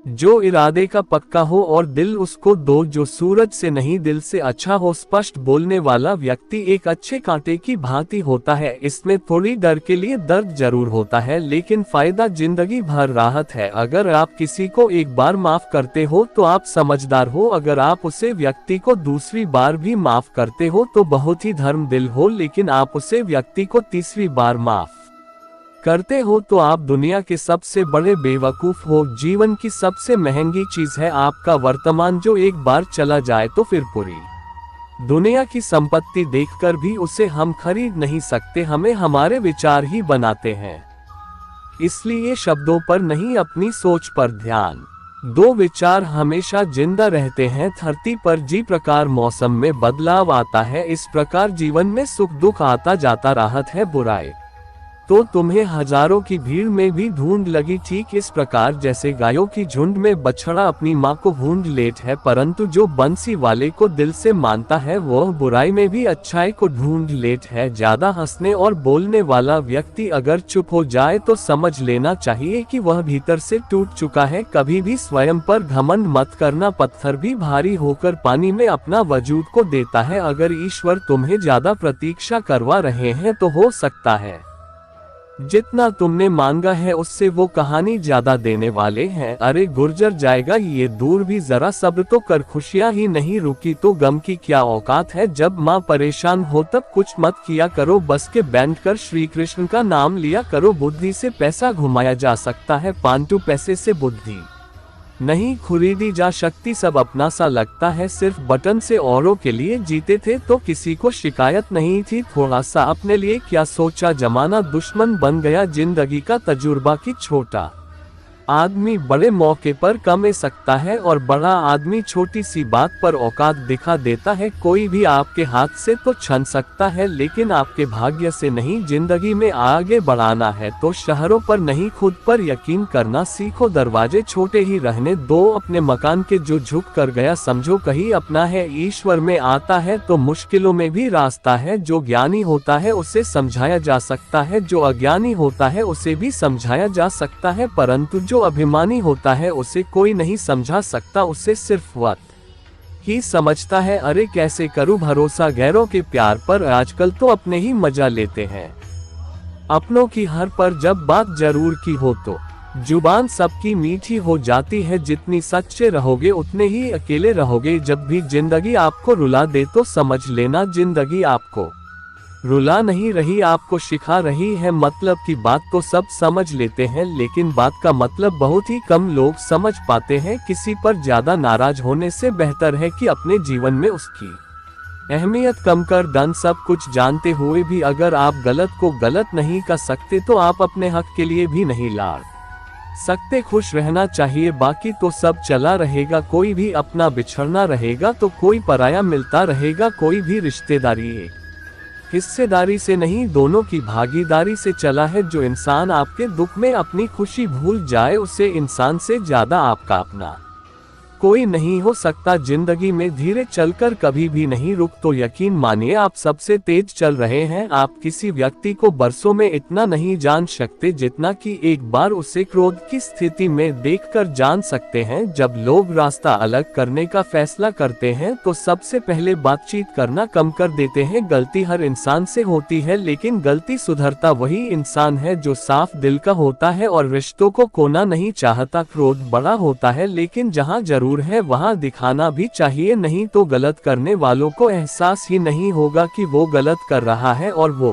जो इरादे का पक्का हो और दिल उसको दो, जो सूरज से नहीं दिल से अच्छा हो। स्पष्ट बोलने वाला व्यक्ति एक अच्छे कांटे की भांति होता है। इसमें थोड़ी डर के लिए दर्द जरूर होता है, लेकिन फायदा जिंदगी भर राहत है। अगर आप किसी को एक बार माफ करते हो तो आप समझदार हो। अगर आप उसे व्यक्ति को दूसरी बार भी माफ करते हो तो बहुत ही धर्म दिल हो। लेकिन आप उसे व्यक्ति को तीसरी बार माफ करते हो तो आप दुनिया के सबसे बड़े बेवकूफ हो। जीवन की सबसे महंगी चीज है आपका वर्तमान, जो एक बार चला जाए तो फिर पूरी दुनिया की संपत्ति देखकर भी उसे हम खरीद नहीं सकते। हमें हमारे विचार ही बनाते हैं, इसलिए शब्दों पर नहीं अपनी सोच पर ध्यान दो। विचार हमेशा जिंदा रहते हैं धरती पर। जी प्रकार मौसम में बदलाव आता है, इस प्रकार जीवन में सुख दुख आता जाता। राहत है बुराई तो तुम्हें हजारों की भीड़ में भी ढूंढ लगी, ठीक इस प्रकार जैसे गायों की झुंड में बछड़ा अपनी माँ को ढूंढ लेट है। परंतु जो बंसी वाले को दिल से मानता है वह बुराई में भी अच्छाई को ढूंढ लेट है। ज्यादा हंसने और बोलने वाला व्यक्ति अगर चुप हो जाए तो समझ लेना चाहिए कि वह भीतर से टूट चुका है। कभी भी स्वयं पर घमंड मत करना, पत्थर भी भारी होकर पानी में अपना वजूद को देता है। अगर ईश्वर तुम्हें ज्यादा प्रतीक्षा करवा रहे हैं तो हो सकता है जितना तुमने मांगा है उससे वो कहानी ज्यादा देने वाले हैं। अरे गुर्जर जाएगा ये दूर भी, जरा सब्र तो कर। खुशियां ही नहीं रुकी तो गम की क्या औकात है। जब माँ परेशान हो तब कुछ मत किया करो, बस के बैठ कर श्री कृष्ण का नाम लिया करो। बुद्धि से पैसा घुमाया जा सकता है, परंतु पैसे से बुद्धि नहीं खरीदी जा सकती। सब अपना सा लगता है, सिर्फ बटन से औरों के लिए जीते थे तो किसी को शिकायत नहीं थी। थोड़ा सा अपने लिए क्या सोचा, जमाना दुश्मन बन गया। जिंदगी का तजुर्बा की छोटा आदमी बड़े मौके पर कमा सकता है और बड़ा आदमी छोटी सी बात पर औकात दिखा देता है। कोई भी आपके हाथ से तो छन सकता है, लेकिन आपके भाग्य से नहीं। जिंदगी में आगे बढ़ाना है तो शहरों पर नहीं खुद पर यकीन करना सीखो। दरवाजे छोटे ही रहने दो अपने मकान के, जो झुक कर गया समझो कहीं अपना है। ईश्वर में आता है तो मुश्किलों में भी रास्ता है। जो ज्ञानी होता है उसे समझाया जा सकता है, जो अज्ञानी होता है उसे भी समझाया जा सकता है। परंतु जो अभिमानी होता है उसे कोई नहीं समझा सकता, उसे सिर्फ वक्त ही समझता है। अरे कैसे करूं भरोसा गैरों के प्यार पर, आजकल तो अपने ही मजा लेते हैं अपनों की हर पर। जब बात जरूर की हो तो जुबान सबकी मीठी हो जाती है। जितनी सच्चे रहोगे उतने ही अकेले रहोगे। जब भी जिंदगी आपको रुला दे तो समझ लेना जिंदगी आपको रुला नहीं रही, आपको सिखा रही है। मतलब की बात तो सब समझ लेते हैं, लेकिन बात का मतलब बहुत ही कम लोग समझ पाते हैं। किसी पर ज्यादा नाराज होने से बेहतर है कि अपने जीवन में उसकी अहमियत कम कर दें। सब कुछ जानते हुए भी अगर आप गलत को गलत नहीं कर सकते तो आप अपने हक के लिए भी नहीं लड़ सकते। खुश रहना चाहिए, बाकी तो सब चला रहेगा। कोई भी अपना बिछड़ना रहेगा तो कोई पराया मिलता रहेगा। कोई भी रिश्तेदारी एक हिस्सेदारी से नहीं, दोनों की भागीदारी से चला है। जो इंसान आपके दुख में अपनी खुशी भूल जाए उसे इंसान से ज्यादा आपका अपना कोई नहीं हो सकता। जिंदगी में धीरे चलकर कभी भी नहीं रुक तो यकीन मानिए आप सबसे तेज चल रहे हैं। आप किसी व्यक्ति को बरसों में इतना नहीं जान सकते जितना कि एक बार उसे क्रोध की स्थिति में देखकर जान सकते हैं। जब लोग रास्ता अलग करने का फैसला करते हैं तो सबसे पहले बातचीत करना कम कर देते हैं। गलती हर इंसान से होती है, लेकिन गलती सुधरता वही इंसान है जो साफ दिल का होता है और रिश्तों को खोना नहीं चाहता। क्रोध बड़ा होता है, लेकिन जहाँ जरूर है वहां दिखाना भी चाहिए, नहीं तो गलत करने वालों को एहसास ही नहीं होगा कि वो गलत कर रहा है और वो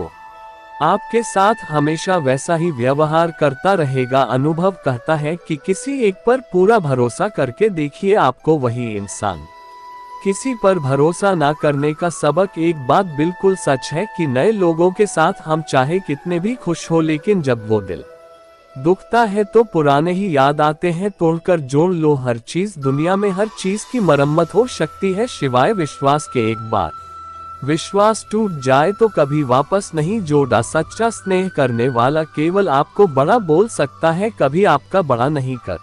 आपके साथ हमेशा वैसा ही व्यवहार करता रहेगा। अनुभव कहता है कि किसी एक पर पूरा भरोसा करके देखिए, आपको वही इंसान किसी पर भरोसा ना करने का सबक। एक बात बिल्कुल सच है कि नए लोगों के साथ हम चाहे कितने भी खुश हो, लेकिन जब वो दिल दुखता है तो पुराने ही याद आते हैं। तोड़कर जोड़ लो हर चीज, दुनिया में हर चीज की मरम्मत हो सकती है सिवाय विश्वास के। एक बार विश्वास टूट जाए तो कभी वापस नहीं जोड़ा। सच्चा स्नेह करने वाला केवल आपको बड़ा बोल सकता है, कभी आपका बड़ा नहीं कर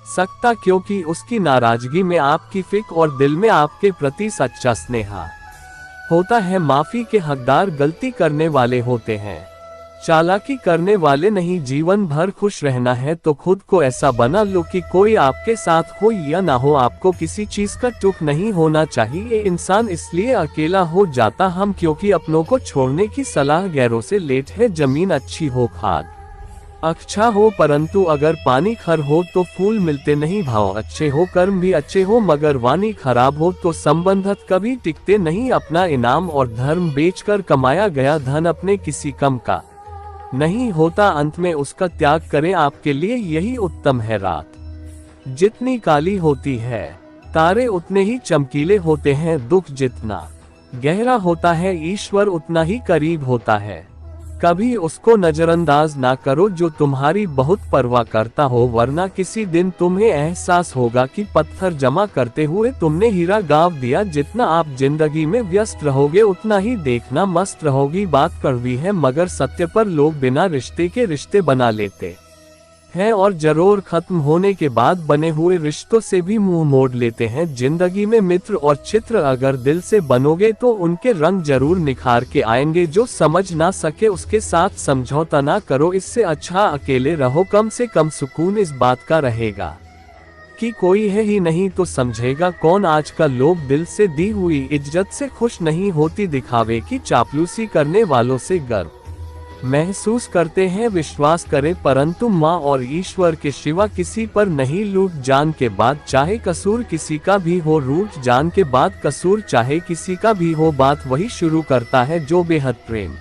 सकता, क्योंकि उसकी नाराजगी में आपकी फिक्र और दिल में आपके प्रति सच्चा स्नेह होता है। माफी के हकदार गलती करने वाले होते हैं। चालाकी करने वाले नहीं। जीवन भर खुश रहना है तो खुद को ऐसा बना लो कि कोई आपके साथ हो या ना हो, आपको किसी चीज का दुख नहीं होना चाहिए। इंसान इसलिए अकेला हो जाता हम क्योंकि अपनों को छोड़ने की सलाह गैरों से लेट है। जमीन अच्छी हो, खाद अच्छा हो, परंतु अगर पानी खर हो तो फूल मिलते नहीं। भाव अच्छे हो, कर्म भी अच्छे हो, मगर वाणी खराब हो तो संबंध कभी टिकते नहीं। अपना इनाम और धर्म बेचकर कमाया गया धन अपने किसी कम का नहीं होता, अंत में उसका त्याग करें, आपके लिए यही उत्तम है। रात जितनी काली होती है तारे उतने ही चमकीले होते हैं। दुख जितना गहरा होता है ईश्वर उतना ही करीब होता है। कभी उसको नजरअंदाज ना करो जो तुम्हारी बहुत परवाह करता हो, वरना किसी दिन तुम्हें एहसास होगा कि पत्थर जमा करते हुए तुमने हीरा गांव दिया। जितना आप जिंदगी में व्यस्त रहोगे उतना ही देखना मस्त रहोगी। बात कड़वी है मगर सत्य पर लोग बिना रिश्ते के रिश्ते बना लेते हैं और जरूर खत्म होने के बाद बने हुए रिश्तों से भी मुंह मोड़ लेते हैं। जिंदगी में मित्र और चित्र अगर दिल से बनोगे तो उनके रंग जरूर निखार के आएंगे। जो समझ ना सके उसके साथ समझौता ना करो, इससे अच्छा अकेले रहो। कम से कम सुकून इस बात का रहेगा कि कोई है ही नहीं तो समझेगा कौन। आजकल लोग दिल से दी हुई इज्जत से खुश नहीं होती, दिखावे की चापलूसी करने वालों से गर्व महसूस करते हैं। विश्वास करें परंतु माँ और ईश्वर के सिवा किसी पर नहीं। लूट जान के बाद चाहे कसूर किसी का भी हो, रूठ जान के बाद कसूर चाहे किसी का भी हो, बात वही शुरू करता है जो बेहद प्रेम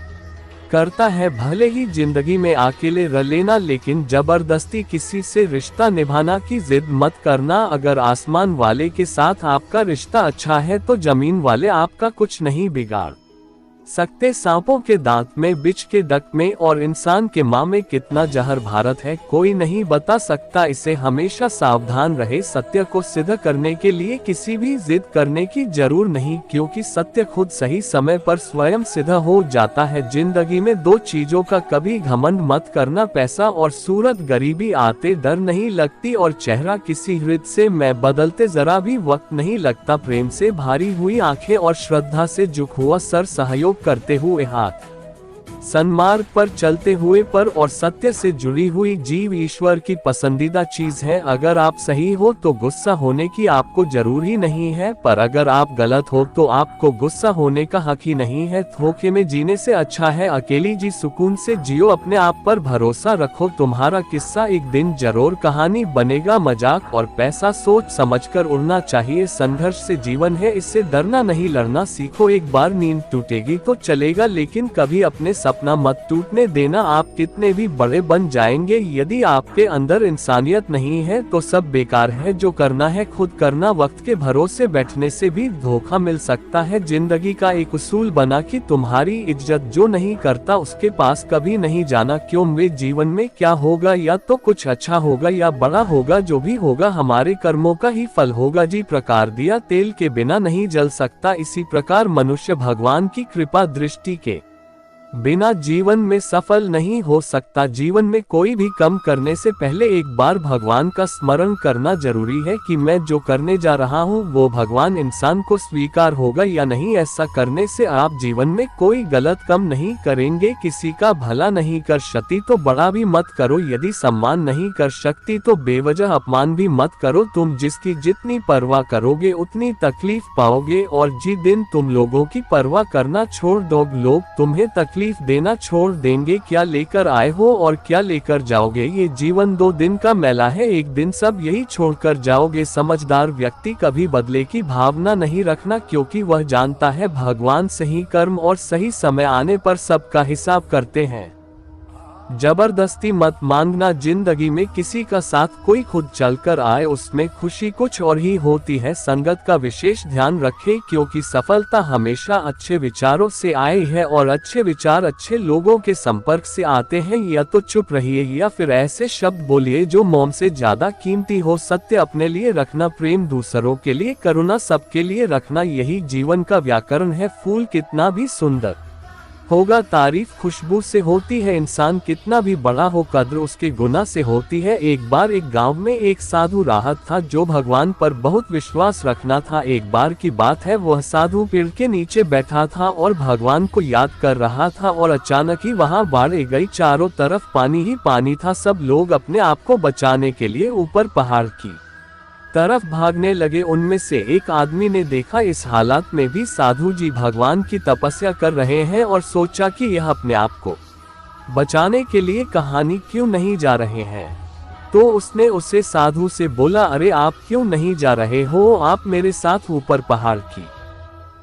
करता है। भले ही जिंदगी में अकेले रह लेना, लेकिन जबरदस्ती किसी से रिश्ता निभाना की जिद मत करना। अगर आसमान वाले के साथ आपका रिश्ता अच्छा है तो जमीन वाले आपका कुछ नहीं बिगाड़ सकते। सांपों के दांत में, बिछ के डक में और इंसान के माँ में कितना जहर भारत है कोई नहीं बता सकता। इसे हमेशा सावधान रहे। सत्य को सिद्ध करने के लिए किसी भी जिद करने की जरूर नहीं, क्योंकि सत्य खुद सही समय पर स्वयं सिद्ध हो जाता है। जिंदगी में दो चीजों का कभी घमंड मत करना, पैसा और सूरत। गरीबी आते डर नहीं लगती और चेहरा किसी हृदय से मैं बदलते जरा भी वक्त नहीं लगता। प्रेम से भारी हुई आंखें और श्रद्धा से झुका हुआ सर, सहयोग करते हुए हाथ, सन्मार्ग पर चलते हुए पर और सत्य से जुड़ी हुई जीव ईश्वर की पसंदीदा चीज है। अगर आप सही हो तो गुस्सा होने की आपको जरूर ही नहीं है, पर अगर आप गलत हो तो आपको गुस्सा होने का हक ही नहीं है। धोखे में जीने से अच्छा है अकेली जी सुकून से जियो। अपने आप पर भरोसा रखो, तुम्हारा किस्सा एक दिन जरूर कहानी बनेगा। मजाक और पैसा सोच समझकर उड़ना चाहिए। संघर्ष से जीवन है, इससे डरना नहीं लड़ना सीखो। एक बार नींद टूटेगी तो चलेगा, लेकिन कभी अपने अपना मत टूटने देना। आप कितने भी बड़े बन जाएंगे, यदि आपके अंदर इंसानियत नहीं है तो सब बेकार है। जो करना है खुद करना, वक्त के भरोसे बैठने से भी धोखा मिल सकता है। जिंदगी का एक उसूल बना कि तुम्हारी इज्जत जो नहीं करता उसके पास कभी नहीं जाना। क्यों वे जीवन में क्या होगा, या तो कुछ अच्छा होगा या बड़ा होगा। जो भी होगा हमारे कर्मों का ही फल होगा। जी प्रकार दिया तेल के बिना नहीं जल सकता, इसी प्रकार मनुष्य भगवान की कृपा दृष्टि के बिना जीवन में सफल नहीं हो सकता। जीवन में कोई भी काम करने से पहले एक बार भगवान का स्मरण करना जरूरी है कि मैं जो करने जा रहा हूँ वो भगवान इंसान को स्वीकार होगा या नहीं। ऐसा करने से आप जीवन में कोई गलत काम नहीं करेंगे। किसी का भला नहीं कर सकती तो बड़ा भी मत करो, यदि सम्मान नहीं कर सकती तो बेवजह अपमान भी मत करो। तुम जिसकी जितनी परवाह करोगे उतनी तकलीफ पाओगे, और जिस दिन तुम लोगों की परवाह करना छोड़ दो लोग तुम्हें तकलीफ देना छोड़ देंगे। क्या लेकर आए हो और क्या लेकर जाओगे, ये जीवन 2 दिन का मेला है, एक दिन सब यही छोड़कर जाओगे। समझदार व्यक्ति कभी बदले की भावना नहीं रखना, क्योंकि वह जानता है भगवान सही कर्म और सही समय आने पर सबका हिसाब करते हैं। जबरदस्ती मत मांगना, जिंदगी में किसी का साथ कोई खुद चलकर आए उसमें खुशी कुछ और ही होती है। संगत का विशेष ध्यान रखें, क्योंकि सफलता हमेशा अच्छे विचारों से आए है और अच्छे विचार अच्छे लोगों के संपर्क से आते हैं। या तो चुप रहिए या फिर ऐसे शब्द बोलिए जो मौन से ज्यादा कीमती हो। सत्य अपने लिए रखना, प्रेम दूसरों के लिए, करुणा सबके लिए रखना, यही जीवन का व्याकरण है। फूल कितना भी सुंदर होगा तारीफ खुशबू से होती है, इंसान कितना भी बड़ा हो कद्र उसके गुनाह से होती है। एक बार एक गांव में एक साधु राहत था जो भगवान पर बहुत विश्वास रखना था। एक बार की बात है, वह साधु पेड़ के नीचे बैठा था और भगवान को याद कर रहा था और अचानक ही वहां बाढ़ आ गई। चारों तरफ पानी ही पानी था। सब लोग अपने आप को बचाने के लिए ऊपर पहाड़ की तरफ भागने लगे। उनमें से एक आदमी ने देखा इस हालात में भी साधु जी भगवान की तपस्या कर रहे हैं और सोचा कि यह अपने आप को बचाने के लिए कहानी क्यों नहीं जा रहे हैं। तो उसने उसे साधु से बोला, अरे आप क्यों नहीं जा रहे हो, आप मेरे साथ ऊपर पहाड़ की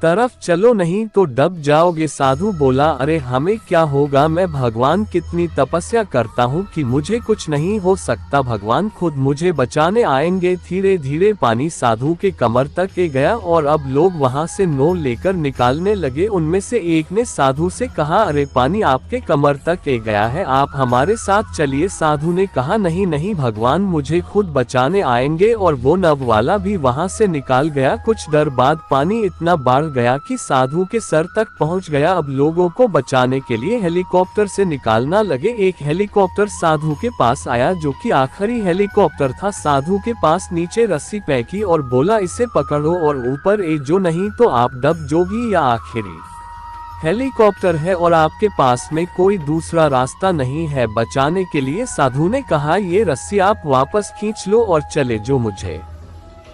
तरफ चलो नहीं तो डूब जाओगे। साधु बोला, अरे हमें क्या होगा, मैं भगवान कितनी तपस्या करता हूँ कि मुझे कुछ नहीं हो सकता, भगवान खुद मुझे बचाने आएंगे। धीरे धीरे पानी साधु के कमर तक ए गया और अब लोग वहाँ से नौ लेकर निकालने लगे। उनमें से एक ने साधु से कहा, अरे पानी आपके कमर तक ए गया है, आप हमारे साथ चलिए। साधु ने कहा, नहीं नहीं, भगवान मुझे खुद बचाने आएंगे। और वो नव वाला भी वहाँ से निकाल गया। कुछ देर बाद पानी इतना बढ़ गया कि साधु के सर तक पहुंच गया। अब लोगों को बचाने के लिए हेलीकॉप्टर से निकालना लगे। एक हेलीकॉप्टर साधु के पास आया जो कि आखिरी हेलीकॉप्टर था। साधु के पास नीचे रस्सी फेंकी और बोला, इसे पकड़ो और ऊपर ए जो, नहीं तो आप डूब जोगी। या आखिरी हेलीकॉप्टर है और आपके पास में कोई दूसरा रास्ता नहीं है बचाने के लिए। साधु ने कहा, ये रस्सी आप वापस खींच लो और चले जो, मुझे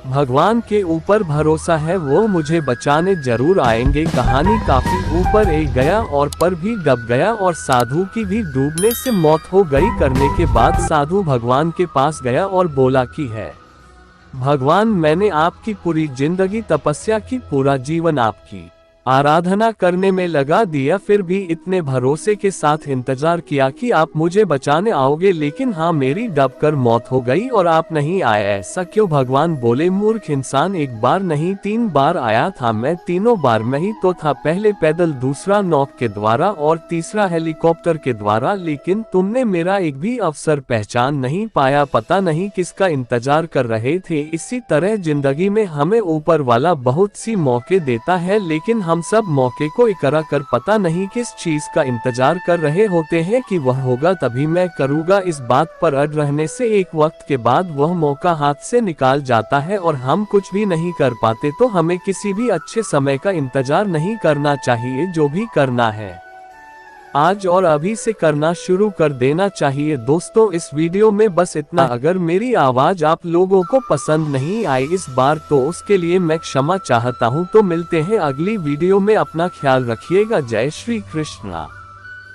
भगवान के ऊपर भरोसा है, वो मुझे बचाने जरूर आएंगे। कहानी काफी ऊपर ए गया और पर भी डूब गया और साधु की भी डूबने से मौत हो गई। करने के बाद साधु भगवान के पास गया और बोला कि है भगवान, मैंने आपकी पूरी जिंदगी तपस्या की, पूरा जीवन आपकी आराधना करने में लगा दिया, फिर भी इतने भरोसे के साथ इंतजार किया कि आप मुझे बचाने आओगे, लेकिन हाँ, मेरी डूबकर मौत हो गई और आप नहीं आए। ऐसा क्यों? भगवान बोले, मूर्ख इंसान, एक बार नहीं 3 बार आया था मैं, तीनों बार में ही तो था, पहले पैदल, दूसरा नौक के द्वारा और तीसरा हेलीकॉप्टर के द्वारा, लेकिन तुमने मेरा एक भी अवसर पहचान नहीं पाया, पता नहीं किसका इंतजार कर रहे थे। इसी तरह जिंदगी में हमें ऊपर वाला बहुत सी मौके देता है, लेकिन हम सब मौके को इकरा कर पता नहीं किस चीज का इंतजार कर रहे होते हैं कि वह होगा तभी मैं करूँगा। इस बात पर अड़ रहने से एक वक्त के बाद वह मौका हाथ से निकाल जाता है और हम कुछ भी नहीं कर पाते। तो हमें किसी भी अच्छे समय का इंतजार नहीं करना चाहिए, जो भी करना है आज और अभी से करना शुरू कर देना चाहिए। दोस्तों, इस वीडियो में बस इतना। अगर मेरी आवाज आप लोगों को पसंद नहीं आई इस बार तो उसके लिए मैं क्षमा चाहता हूं। तो मिलते हैं अगली वीडियो में, अपना ख्याल रखिएगा। जय श्री कृष्णा।